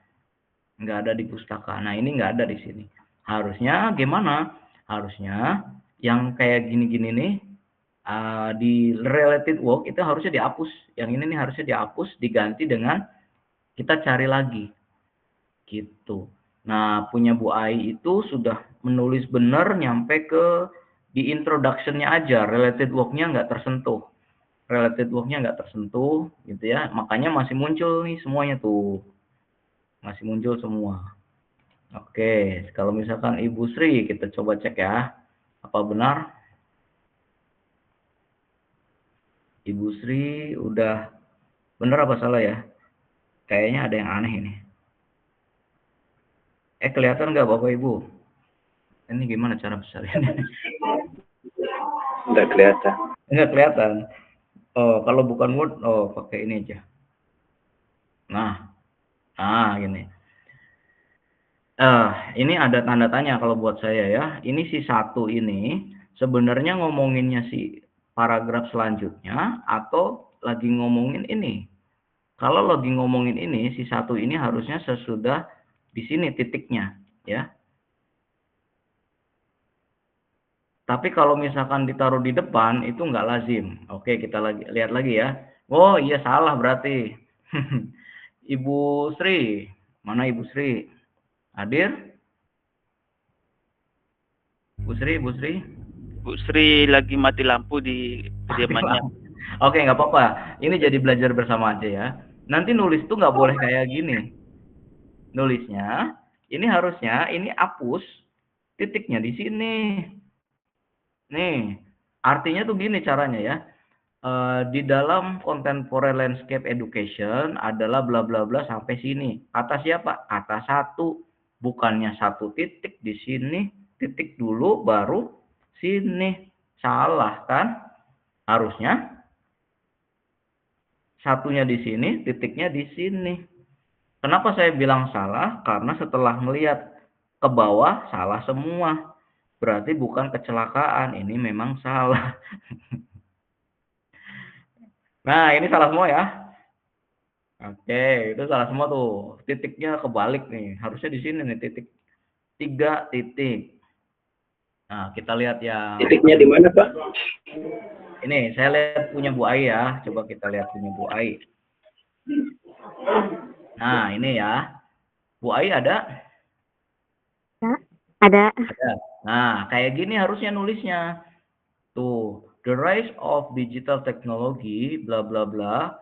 Nggak ada di pustaka. Nah, ini nggak ada di sini. Harusnya gimana? Harusnya yang kayak gini-gini nih, di related work itu harusnya dihapus. Yang ini nih harusnya dihapus, diganti dengan kita cari lagi. Gitu. Nah, punya Bu Ai itu sudah menulis benar nyampe ke di introduction-nya aja, related work-nya nggak tersentuh. Related work-nya nggak tersentuh, gitu ya. Makanya masih muncul nih semuanya tuh. Masih muncul semua. Oke, kalau misalkan Ibu Sri, kita coba cek ya. Apa benar? Ibu Sri udah benar apa salah ya? Kayaknya ada yang aneh ini. Kelihatan nggak Bapak Ibu? Ini gimana cara besarinnya? Nggak kelihatan. Nggak kelihatan. Oh, kalau bukan Word, oh pakai ini aja. Nah, gini. Ini ada tanda tanya kalau buat saya ya. Ini si satu ini sebenarnya ngomonginnya si paragraf selanjutnya atau lagi ngomongin ini. Kalau lagi ngomongin ini, si satu ini harusnya sesudah di sini titiknya, ya. Tapi kalau misalkan ditaruh di depan itu nggak lazim. Oke, kita lihat lagi ya. Oh iya salah berarti. Ibu Sri, mana Ibu Sri? Hadir? Bu Sri, Bu Sri? Bu Sri lagi mati lampu di kediamannya. Oke, nggak apa-apa. Ini jadi belajar bersama aja ya. Nanti nulis tuh nggak boleh kayak gini. Nulisnya, ini harusnya ini hapus titiknya di sini. Nih, artinya tuh gini caranya ya. Di dalam contemporary landscape education adalah bla bla bla sampai sini. Kata siapa? Kata satu. Bukannya satu titik di sini, titik dulu baru sini. Salah kan? Harusnya satunya di sini, titiknya di sini. Kenapa saya bilang salah? Karena setelah melihat ke bawah salah semua. Berarti bukan kecelakaan, ini memang salah. Nah, ini salah semua ya. Oke, itu salah semua tuh. Titiknya kebalik nih. Harusnya di sini nih titik. 3 titik. Nah, kita lihat yang Titiknya di mana, Pak? ini. Saya lihat punya Bu Ai ya. Coba kita lihat punya Bu Ai. Nah, ini ya. Bu Ai ada? Ada. Ada. Nah, kayak gini harusnya nulisnya. Tuh, the rise of digital technology, bla bla bla.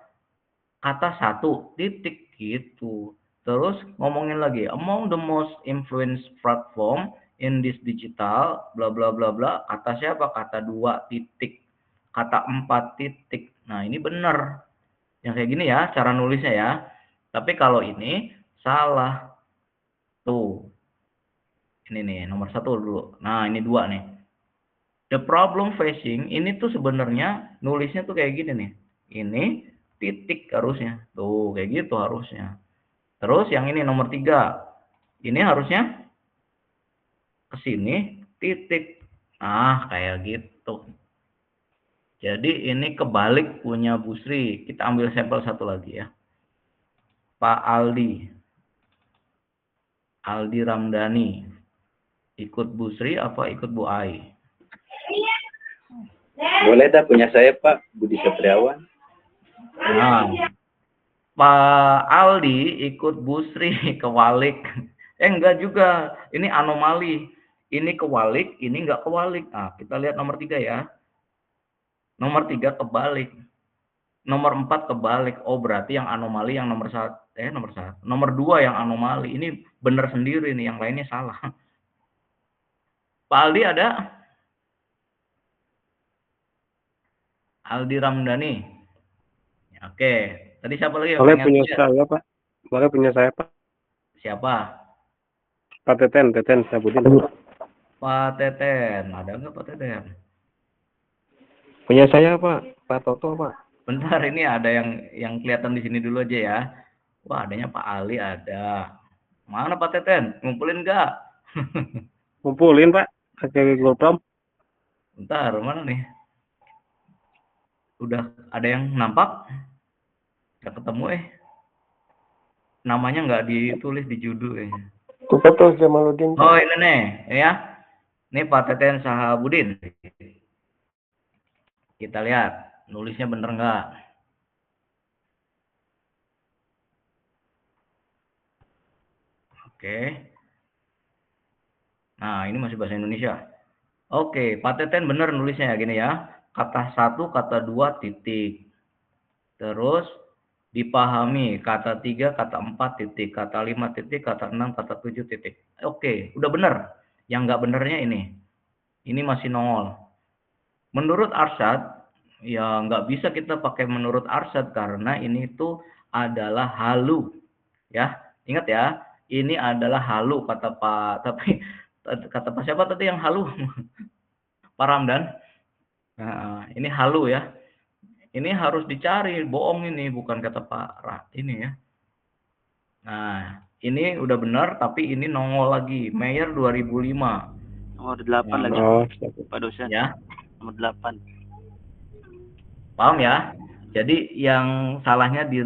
Kata satu titik gitu. Terus ngomongin lagi, among the most influenced platform in this digital, bla bla bla bla. Kata siapa? Kata 2 titik. Kata 4 titik. Nah, ini benar. Yang kayak gini ya, cara nulisnya ya. Tapi kalau ini salah. Tuh. Ini nih, nomor 1 dulu. Nah, ini 2 nih. The problem facing, ini tuh sebenarnya nulisnya tuh kayak gini nih. Ini titik harusnya. Tuh, kayak gitu harusnya. Terus yang ini nomor 3. Ini harusnya ke sini titik. Nah, kayak gitu. Jadi ini kebalik punya Bu Sri. Kita ambil sampel satu lagi ya. Pak Aldi. Aldi Ramdhani. Ikut Bu Sri apa ikut Bu Ai? Boleh dah punya saya, Pak. Budi Satriawan. Nah, Pak Aldi ikut Bu Sri kewalik. Enggak juga. Ini anomali. Ini kewalik, ini enggak kewalik. Nah, kita lihat nomor 3 ya. Nomor 3 kebalik. Nomor 4 kebalik. Oh, berarti yang anomali yang nomor 1. Nomor 2 yang anomali. Ini benar sendiri nih, yang lainnya salah. Pak Aldi ada? Aldi Ramdhani. Oke. Tadi siapa lagi yang Boleh pengen punya share? saya, Pak. Boleh punya saya, Pak. Siapa? Pak Teten Sabudin. Pak Teten, ada nggak Pak Teten? Punya saya Pak Toto Pak. Bentar, ini ada yang kelihatan di sini dulu aja ya. Wah, adanya Pak Ali ada. Mana Pak Teten? Ngumpulin nggak? Kumpulin Pak, pakai Google Form. Bentar, mana nih? Udah ada yang nampak? Nggak ketemu Namanya nggak ditulis di judul Toto Jamaluddin Oh, Pak. ini nih, ya. Ini Pak Teten Sahabudin. Kita lihat, nulisnya bener nggak? Oke. Nah, ini masih bahasa Indonesia. Oke, Pak Teten bener nulisnya ya, gini ya. Kata 1, kata 2, titik. Terus dipahami, kata 3, kata 4, titik. Kata 5, titik. Kata 6, kata 7, titik. Oke, udah bener. Yang nggak benernya ini. Ini masih nongol. Menurut Arsyad, ya nggak bisa kita pakai menurut Arsyad karena ini tuh adalah halu. Ya, ingat ya, ini adalah halu kata Pak, tapi kata Pak siapa tadi yang halu? Pak Ramdan. Nah, ini halu ya. Ini harus dicari, bohong ini, bukan kata Pak ini ya. Nah, ini udah benar, tapi ini nongol lagi, Mayer 2005. Nomor 8 lagi, Oh, Pak dosen. Ya, Nomor 8. paham ya? Jadi yang salahnya di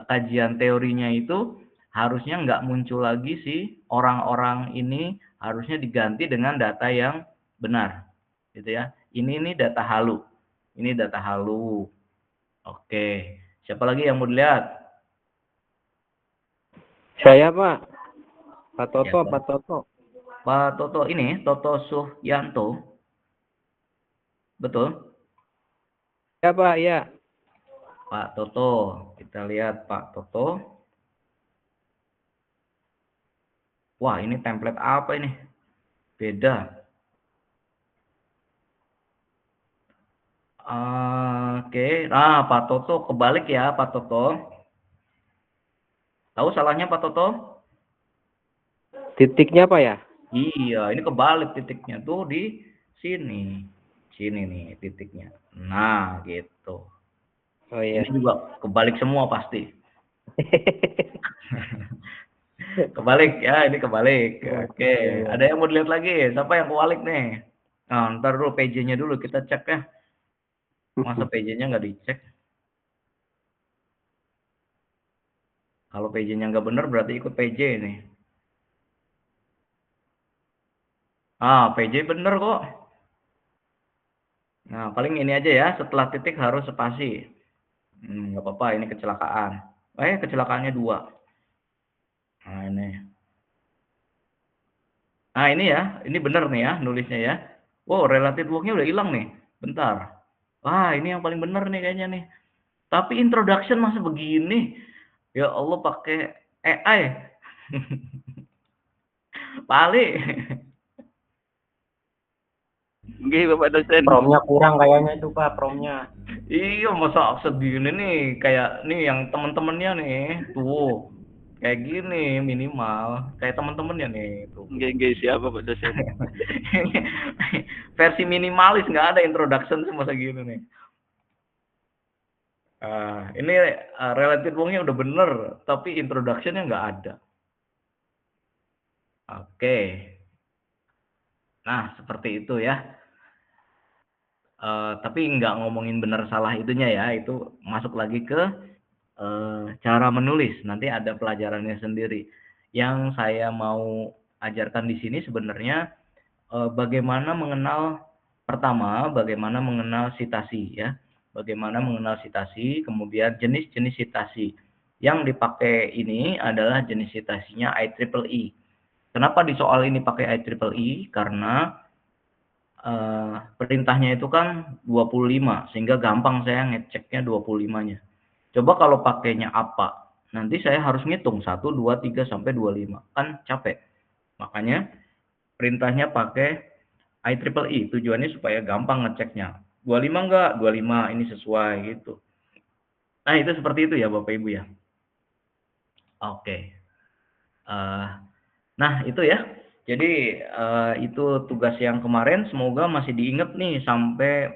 kajian teorinya itu harusnya nggak muncul lagi sih orang-orang ini, harusnya diganti dengan data yang benar, gitu ya. Ini data halu, ini data halu. Oke, siapa lagi yang mau dilihat? saya Pak. Pak Toto, Siapa? Pak Toto. Pak Toto ini, Toto Suhyanto, betul? Ya Pak, ya. Pak Toto, kita lihat Pak Toto. Wah, ini template apa ini? Beda. Oke, nah Pak Toto kebalik ya Pak Toto. Tahu salahnya Pak Toto? Titiknya apa ya? Iya, ini kebalik titiknya tuh di sini. Sini nih titiknya. Nah, gitu. Oh iya. Ini juga kebalik semua pasti. Kebalik ya, ini kebalik. Oke, ada yang mau dilihat lagi? Siapa yang kebalik nih? Nah, ntar dulu PJ-nya dulu kita cek ya. Masa PJ-nya nggak dicek? Kalau PJ-nya nggak benar berarti ikut PJ nih. Ah, PJ bener kok. Nah, paling ini aja ya, setelah titik harus spasi. Nggak apa-apa, ini kecelakaan. Kecelakaannya 2. Nah, ini. Nah, ini ya, ini bener nih ya, nulisnya ya. Wow, relative work-nya udah hilang nih. Bentar. Wah, ini yang paling bener nih kayaknya nih. Tapi introduction masih begini. Ya Allah, pakai AI. Pak Ali. Nggih, Bapak dosen. Promnya kurang kayaknya itu Pak, promnya. Iya, masa segini nih, kayak nih yang temen-temennya nih, tuh. Kayak gini minimal, kayak temen-temennya nih, tuh. Nggih, siapa Pak dosen? Ini versi minimalis, nggak ada introduction semua segini nih. Ini relative work-nya udah bener, tapi introduction-nya nggak ada. Oke. Nah, seperti itu ya. Tapi nggak ngomongin bener salah itunya ya, itu masuk lagi ke cara menulis. Nanti ada pelajarannya sendiri. Yang saya mau ajarkan di sini sebenarnya bagaimana mengenal pertama, bagaimana mengenal sitasi ya. Bagaimana mengenal sitasi, kemudian jenis-jenis sitasi. Yang dipakai ini adalah jenis sitasinya IEEE. Kenapa di soal ini pakai IEEE? Karena perintahnya itu kan 25, sehingga gampang saya ngeceknya 25-nya. Coba kalau pakainya apa, nanti saya harus ngitung 1, 2, 3, sampai 25. Kan capek. Makanya perintahnya pakai IEEE, tujuannya supaya gampang ngeceknya. 25 enggak? 25, ini sesuai gitu. Nah, itu seperti itu ya Bapak Ibu ya. Oke. Nah, itu ya. Jadi itu tugas yang kemarin semoga masih diingat nih sampai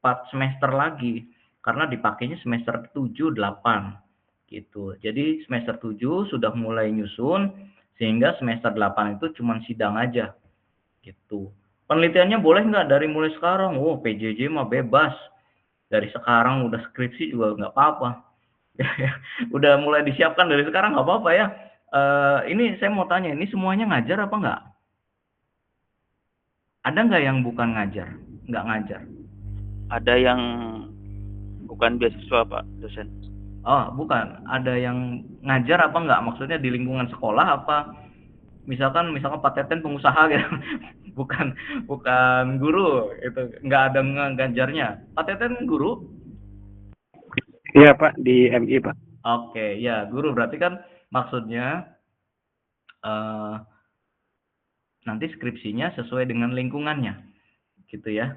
4 semester lagi. Karena dipakainya semester 7, 8 gitu. Jadi semester 7 sudah mulai nyusun sehingga semester 8 itu cuma sidang aja gitu. Penelitiannya boleh nggak dari mulai sekarang? Oh, PJJ mah bebas. Dari sekarang udah skripsi juga nggak apa-apa. Udah mulai disiapkan dari sekarang nggak apa-apa ya. Ini saya mau tanya, ini semuanya ngajar apa nggak? Ada nggak yang bukan ngajar? Nggak ngajar? Ada yang bukan beasiswa Pak dosen. Oh, bukan. Ada yang ngajar apa nggak? Maksudnya di lingkungan sekolah apa? Misalkan Pak Teten pengusaha gitu. Bukan bukan guru itu. Nggak ada ngajarnya. Pak Teten guru? Iya Pak, di MI Pak. Oke, ya guru berarti kan maksudnya eh, nanti skripsinya sesuai dengan lingkungannya, gitu ya.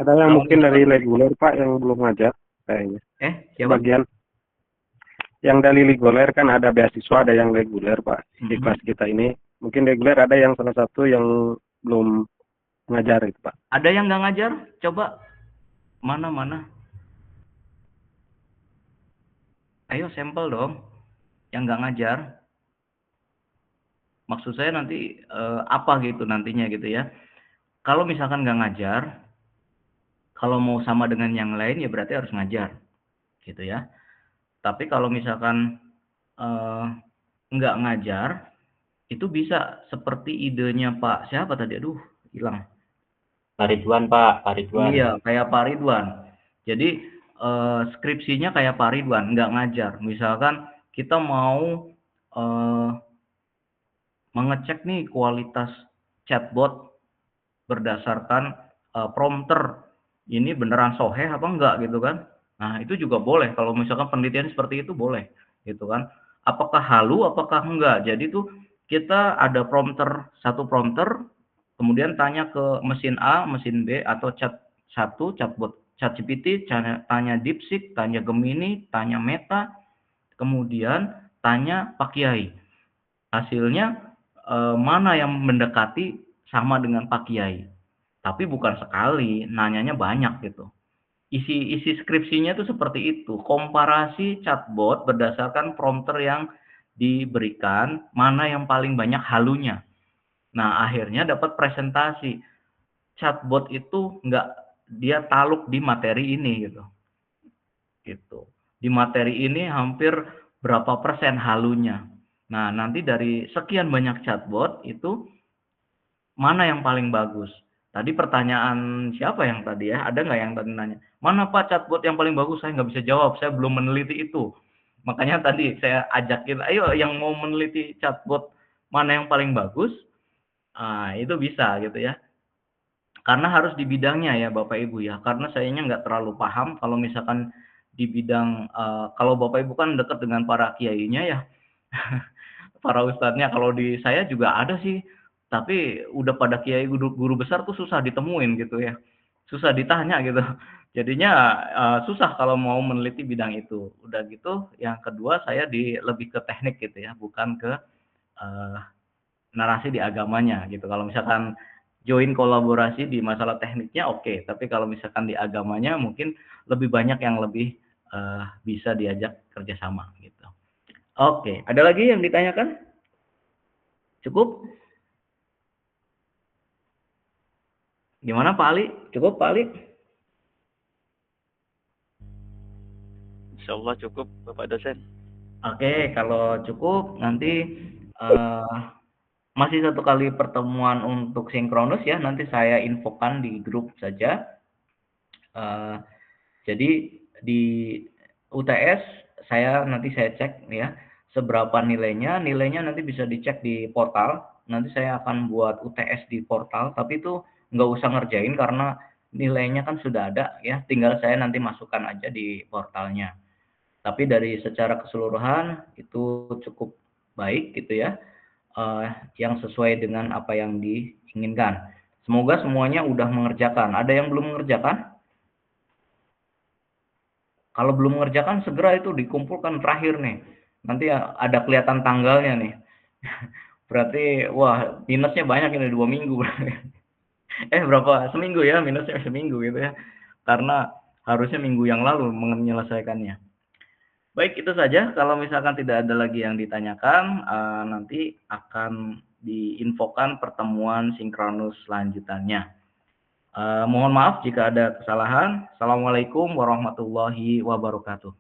Ada yang Kalau mungkin dari misalkan, reguler Pak yang belum ngajar kayaknya. siapa? Sebagian yang dari reguler kan ada beasiswa, ada yang reguler Pak. Di Mhm. kelas kita ini mungkin reguler ada yang salah satu yang belum ngajar itu Pak. Ada yang nggak ngajar? Coba mana? Ayo sampel dong, yang nggak ngajar. Maksud saya nanti apa gitu nantinya gitu ya. Kalau misalkan nggak ngajar, kalau mau sama dengan yang lain ya berarti harus ngajar, gitu ya. Tapi kalau misalkan eh, nggak ngajar, itu bisa seperti idenya Pak siapa tadi? Aduh, hilang. Pak Ridwan, Pak. Pak Ridwan. Iya, kayak Pak Ridwan. Jadi skripsinya kayak Pak Ridwan, nggak ngajar. Misalkan kita mau eh, mengecek nih kualitas chatbot berdasarkan prompter, ini beneran soheh apa enggak gitu kan. Nah, itu juga boleh kalau misalkan penelitian seperti itu boleh gitu kan. Apakah halu apakah enggak. Jadi tuh kita ada prompter, satu prompter, kemudian tanya ke mesin A, mesin B atau chatbot ChatGPT, tanya DeepSeek, tanya Gemini, tanya Meta, kemudian tanya Pak Kiai. Hasilnya mana yang mendekati sama dengan Pak Kiai. Tapi bukan sekali, nanyanya banyak gitu. Isi skripsinya itu seperti itu, komparasi chatbot berdasarkan prompter yang diberikan, mana yang paling banyak halunya. Nah, akhirnya dapat presentasi. Chatbot itu nggak, dia taluk di materi ini gitu. Gitu. Di materi ini hampir berapa persen halunya. Nah, nanti dari sekian banyak chatbot itu mana yang paling bagus? Tadi pertanyaan siapa yang tadi ya? Ada nggak yang tadi nanya? Mana Pak chatbot yang paling bagus? Saya nggak bisa jawab, saya belum meneliti itu. Makanya tadi saya ajakin, ayo yang mau meneliti chatbot mana yang paling bagus, itu bisa gitu ya. Karena harus di bidangnya ya Bapak Ibu ya. Karena sayanya nggak terlalu paham kalau misalkan di bidang, kalau Bapak Ibu kan dekat dengan para kiainya ya, para ustadznya. Kalau di saya juga ada sih, tapi udah pada kiai guru besar tuh susah ditemuin gitu ya, susah ditanya gitu. Jadinya susah kalau mau meneliti bidang itu. Udah gitu, yang kedua saya lebih ke teknik gitu ya, bukan ke eh, narasi di agamanya gitu. Kalau misalkan join kolaborasi di masalah tekniknya oke, tapi kalau misalkan di agamanya mungkin lebih banyak yang lebih bisa diajak kerjasama gitu. Oke, ada lagi yang ditanyakan? Cukup? Gimana Pak Ali? Cukup Pak Ali? Insya Allah cukup Bapak dosen. Oke, kalau cukup nanti eh, masih satu kali pertemuan untuk sinkronus ya. Nanti saya infokan di grup saja. Eh, jadi di UTS nanti saya cek ya seberapa nilainya. Nilainya nanti bisa dicek di portal. Nanti saya akan buat UTS di portal, tapi itu nggak usah ngerjain karena nilainya kan sudah ada ya. Tinggal saya nanti masukkan aja di portalnya. Tapi dari secara keseluruhan itu cukup baik gitu ya, yang sesuai dengan apa yang diinginkan. Semoga semuanya udah mengerjakan. Ada yang belum mengerjakan? Kalau belum mengerjakan segera itu dikumpulkan terakhir nih. Nanti ada kelihatan tanggalnya nih. Berarti, wah, minusnya banyak ini 2 minggu. Berapa? Seminggu ya, minusnya seminggu gitu ya. Karena harusnya minggu yang lalu menyelesaikannya. Baik, itu saja. Kalau misalkan tidak ada lagi yang ditanyakan, nanti akan diinfokan pertemuan sinkronus selanjutannya. Mohon maaf jika ada kesalahan. Assalamualaikum warahmatullahi wabarakatuh.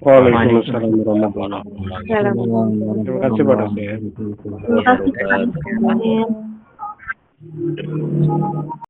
Waalaikumsalam warahmatullahi wabarakatuh. Terima kasih Pak dosen. Terima kasih, Pak.